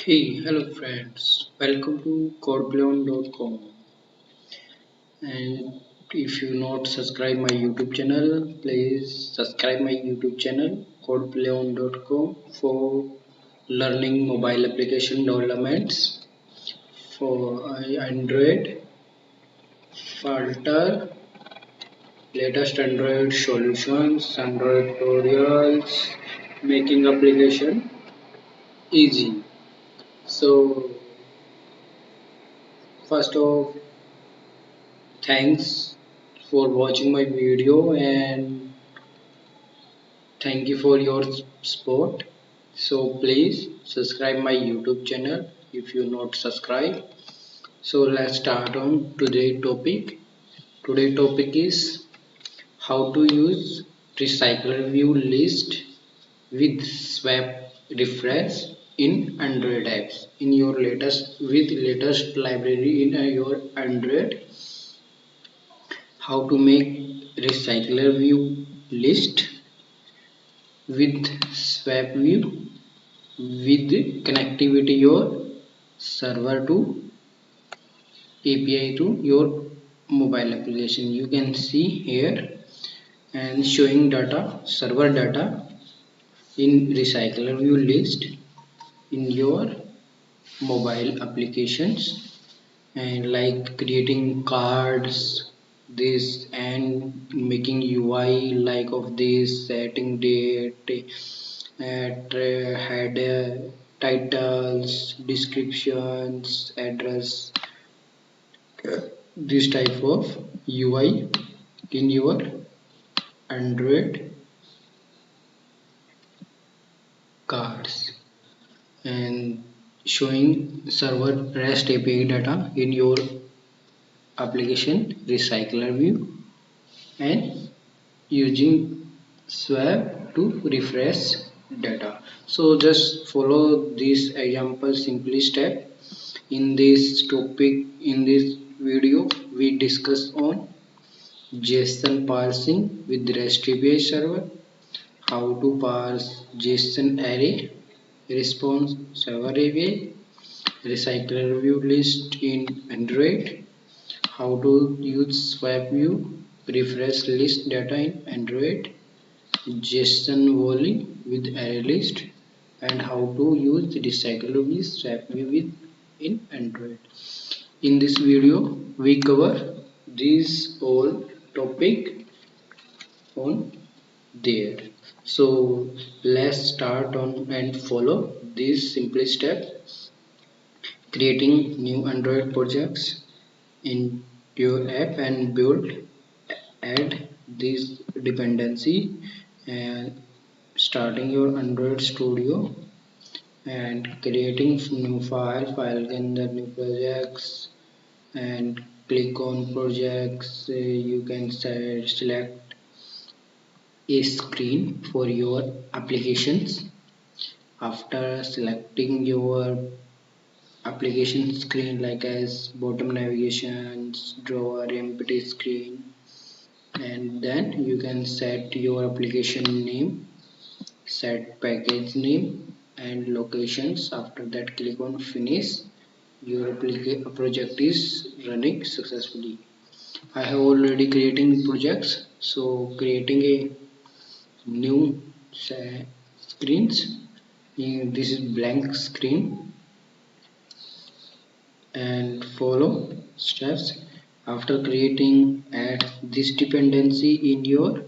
Hey, hello friends. Welcome to codeblown.com. And if you not subscribe my YouTube channel, please subscribe my YouTube channel codeblown.com for learning mobile application developments for Android, Falter, latest Android solutions, Android tutorials, making application easy. So first of thanks for watching my video and thank you for your support. So please subscribe my YouTube channel if you not subscribe. So let's start on today's topic. Today's topic is how to use RecyclerView list with swap reference in Android apps in your latest library in your Android. How to make RecyclerView list with SwapView with connectivity your server to API to your mobile application. You can see here and showing data server data in RecyclerView list in your mobile applications, and like creating cards this and making UI like of this, setting date, header, titles, descriptions, address, this type of UI in your Android cards, and showing server REST API data in your application RecyclerView, and using swap to refresh data. So just follow this example simply step. In this topic, in this video we discuss on JSON parsing with REST API server, how to parse JSON array, response server API, RecyclerView list in Android, how to use SwapView, refresh list data in Android, JSON volume with array list, and how to use RecyclerView SwapView with in Android. In this video, we cover these all topic on there. So let's start on and follow this simple step. Creating new Android projects in your app and add this dependency, and starting your Android Studio and creating new file and the new projects, and click on projects. You can select a screen for your applications. After selecting your application screen like as bottom navigations, drawer, empty screen, and then you can set your application name, set package name and locations. After that click on finish. Your project is running successfully. I have already creating projects, so creating a new screens. This is blank screen, and follow steps. After creating, add this dependency in your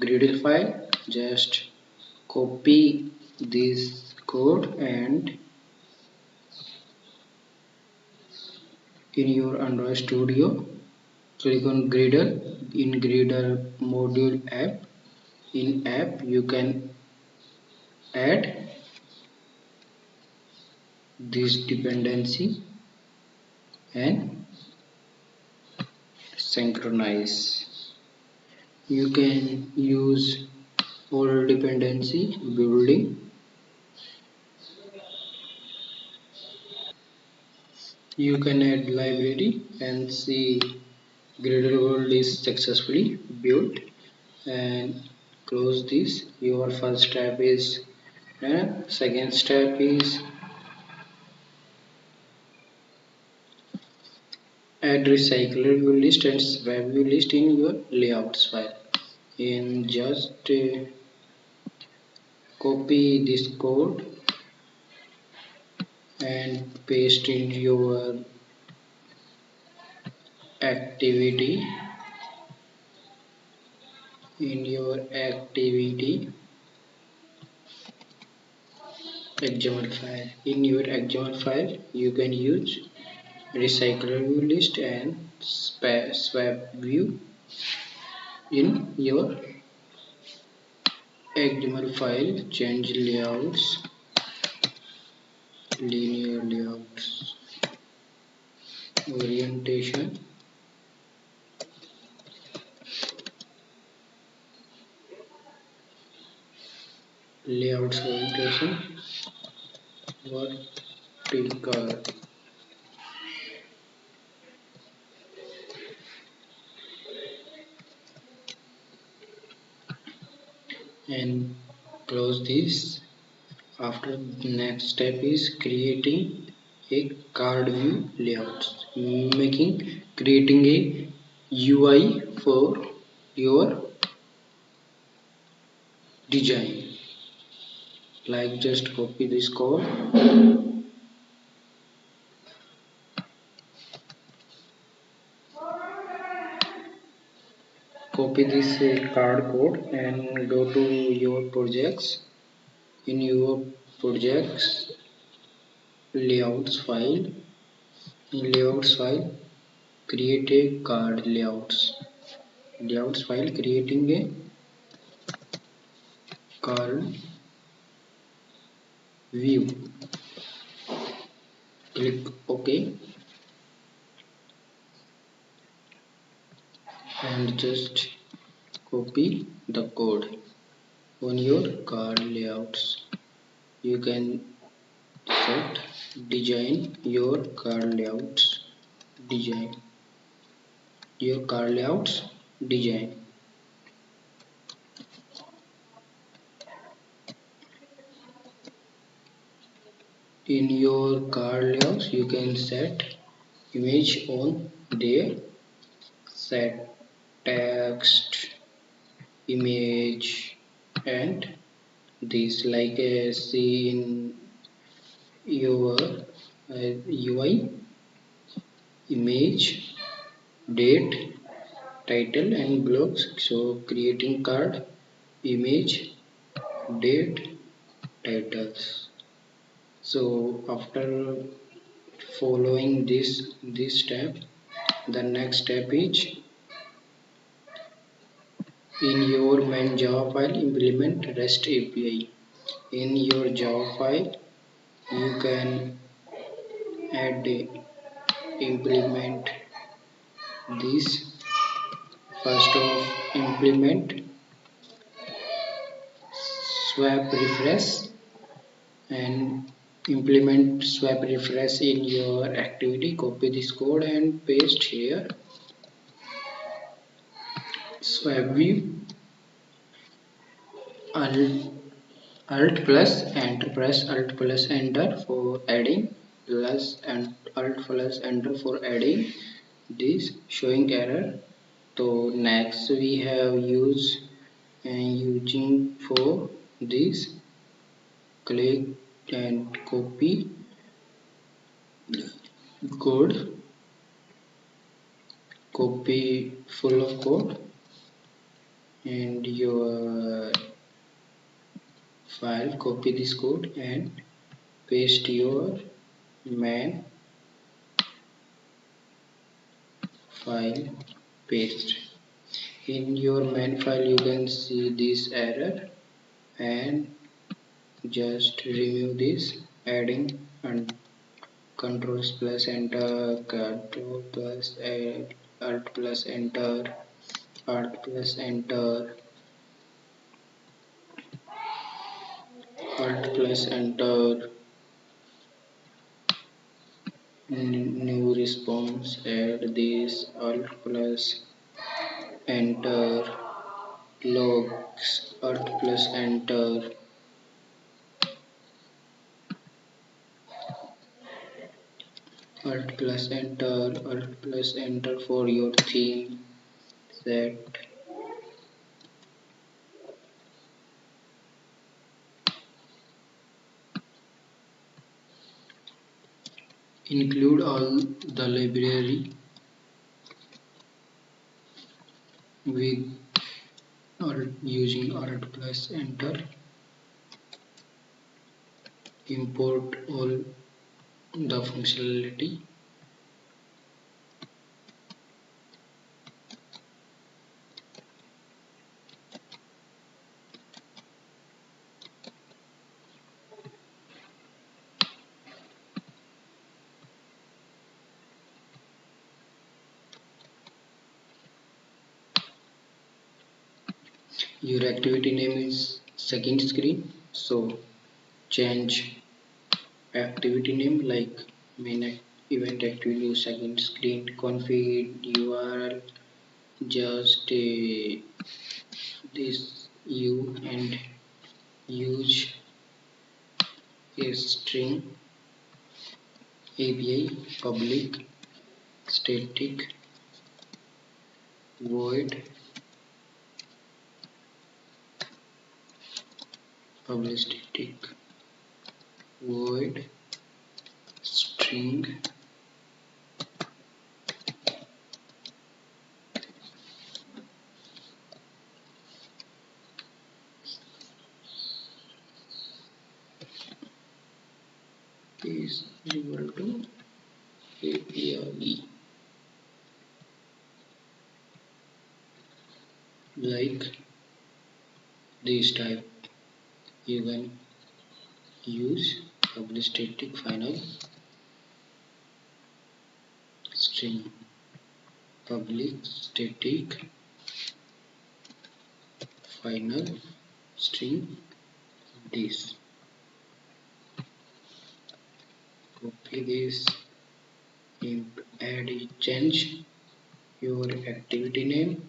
Gradle file. Just copy this code and in your Android Studio click on Gradle. In Gradle module app, in app you can add this dependency and synchronize. You can use all dependency building. You can add library and see Gradle world is successfully built, and close this. Your first step is second step is add recycler view list and swap view list in your layouts file. And just copy this code and paste in your activity XML file. In your XML file, you can use recycler view list and swap view in your XML file. Change layouts, linear layouts, orientation, layouts orientation, vertical, and close this. After the next step is creating a card view layouts, creating a UI for your design. Like just copy this code, copy this card code and go to your projects. In your projects layouts file, in layouts file create a card layouts file, creating a card view. Click OK and just copy the code on your card layouts. You can set design your card layouts, design your card layouts design. In your card layouts you can set image on there, set text, image, and this like see in your UI, image, date, title and blocks. So creating card, image, date, titles. So after following this step, the next step is in your main Java file implement REST API. In your Java file you can add implement this. First of implement swap refresh and implement swap refresh in your activity. Copy this code and paste here. Swap view, alt plus enter, press alt plus enter for adding, plus and alt plus enter for adding this, showing error. So next we have used and using for this, click and copy code, copy full of code and your file, copy this code and paste your main file, paste. In your main file you can see this error and just remove this, adding and controls plus enter, control plus alt plus enter, alt plus enter, alt plus enter, new response, add this, alt plus enter, logs, alt plus enter, Alt plus enter, Alt plus enter for your theme set. Include all the library with using Alt plus enter. Import all the functionality. Your activity name is second screen, so change activity name like main event activity second screen config URL just this you and use a string API public static void public static void string is equal to API like this type. You can use public static final string public static final string this. Copy this, add change your activity name.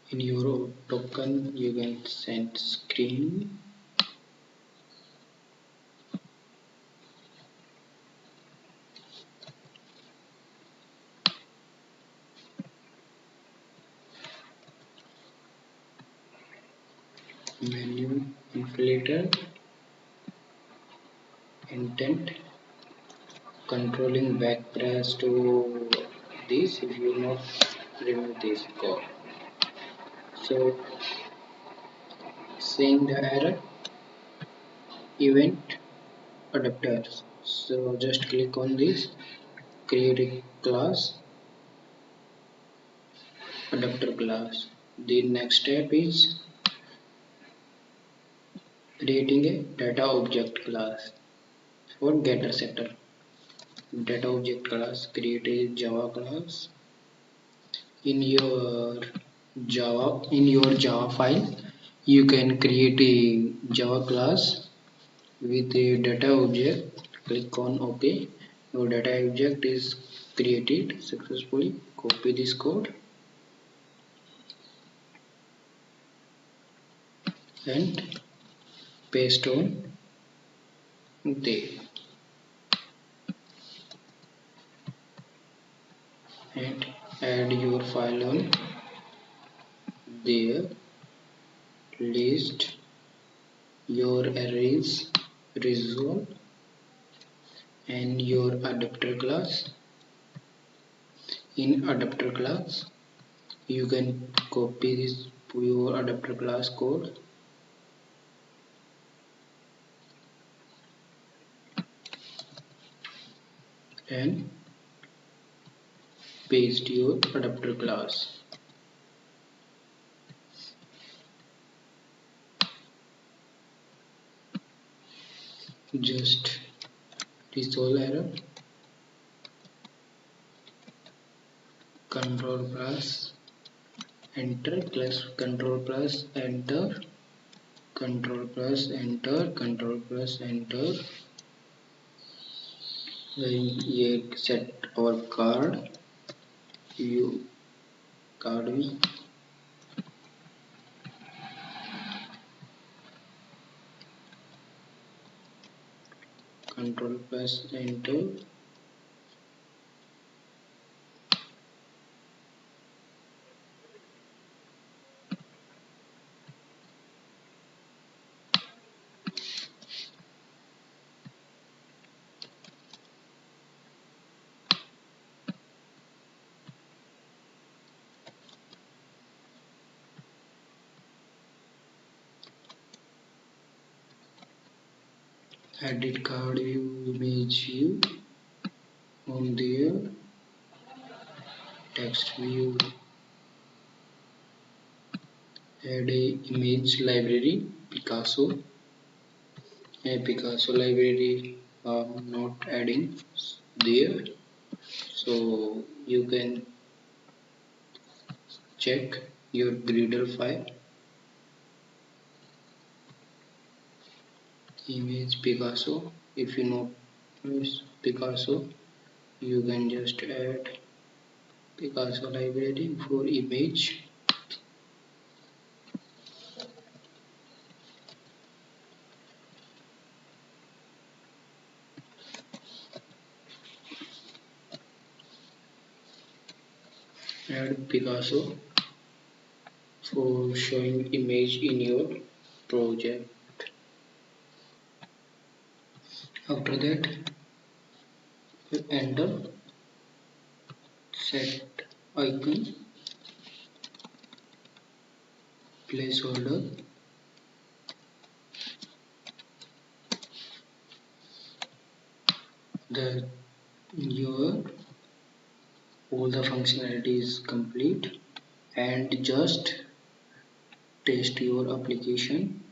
In your token you can send screen menu inflator intent controlling back press to this if you not remove this code. So seeing the error event adapters, so just click on this, create a class adapter class. The next step is creating a data object class for getter setter. Data object class, create a Java class. In your Java file you can create a Java class with a data object. Click on OK. Your data object is created successfully. Copy this code and paste on there and add your file on there. List your arrays resolve and your adapter class. In adapter class you can copy this your adapter class code and paste your adapter class. Just resolve error, control plus enter plus control plus enter, control plus enter, control plus enter. Then here set our card view card view. Control plus enter. Edit card view, image view. On there, text view, add a image library Picasso. A Picasso library not adding there, so you can check your Gradle file. Image Picasso. If you know Picasso, you can just add Picasso library for image. Add Picasso for showing image in your project. After that, enter set icon, placeholder, the your all the functionality is complete, and just test your application.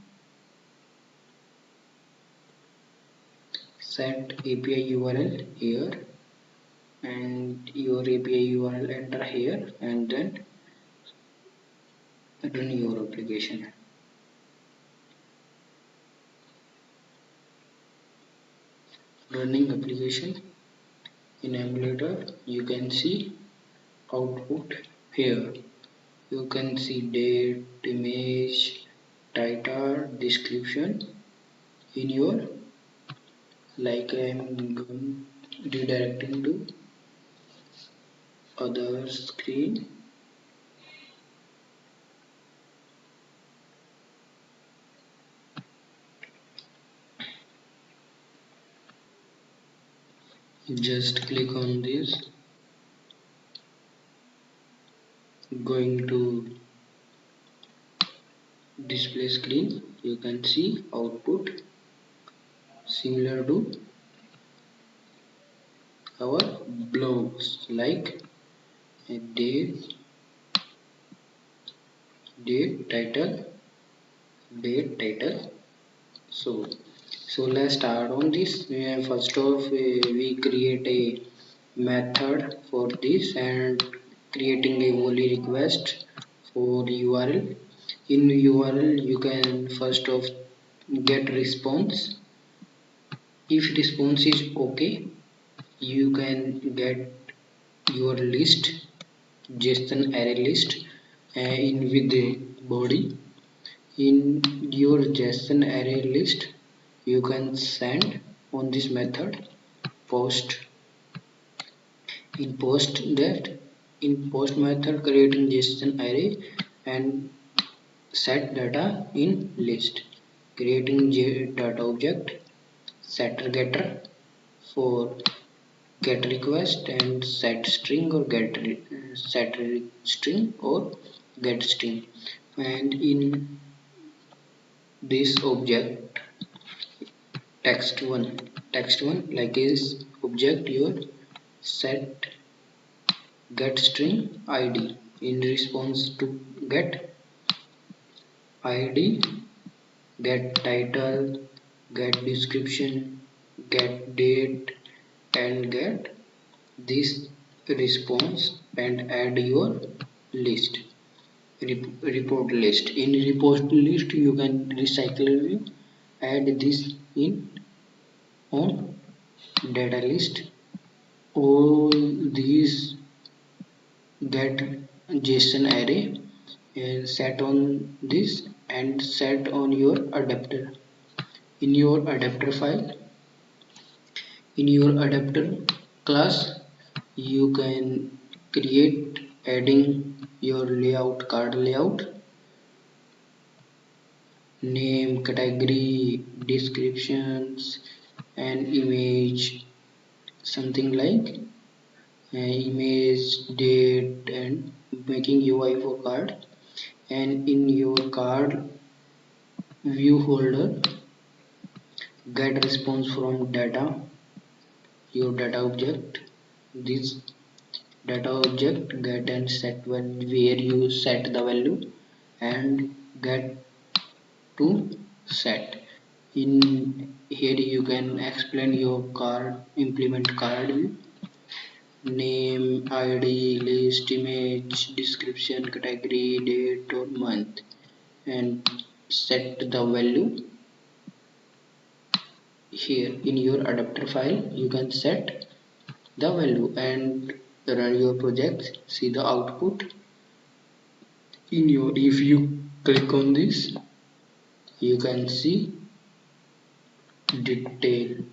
Set API URL here and your API URL enter here, and then run your application. Running application in emulator, you can see output here. You can see date, image, title, description in your, like I am going redirecting to other screen. Just click on this, going to display screen. You can see output similar to our blogs, like a date, title, date, title. So let's start on this. First off, we create a method for this and creating a volley request for URL. In URL, you can first off get response. If response is okay, you can get your list, JSON array list, in with the body. In your JSON array list, you can send on this method post. In post method, creating JSON array and set data in list, creating data object, setter getter for get request, and set string or set string or get string. And in this object text one like is object your set get string id. In response to get id, get title, get description, get date, and get this response, and add your list, report list. In report list, you can RecyclerView add this in on data list. All these get JSON array and set on this and set on your adapter. In your adapter file, In your adapter class, you can create adding your layout, card layout, name, category, descriptions, and image, something like image, date, and making UI for card. And in your card view folder, get response from data, your data object. This data object get and set where you set the value, and get to set. In here you can explain your card, implement card view, name, id, list, image, description, category, date or month, and set the value. Here in your adapter file you can set the value and run your project. See the output in your, if you click on this, you can see detail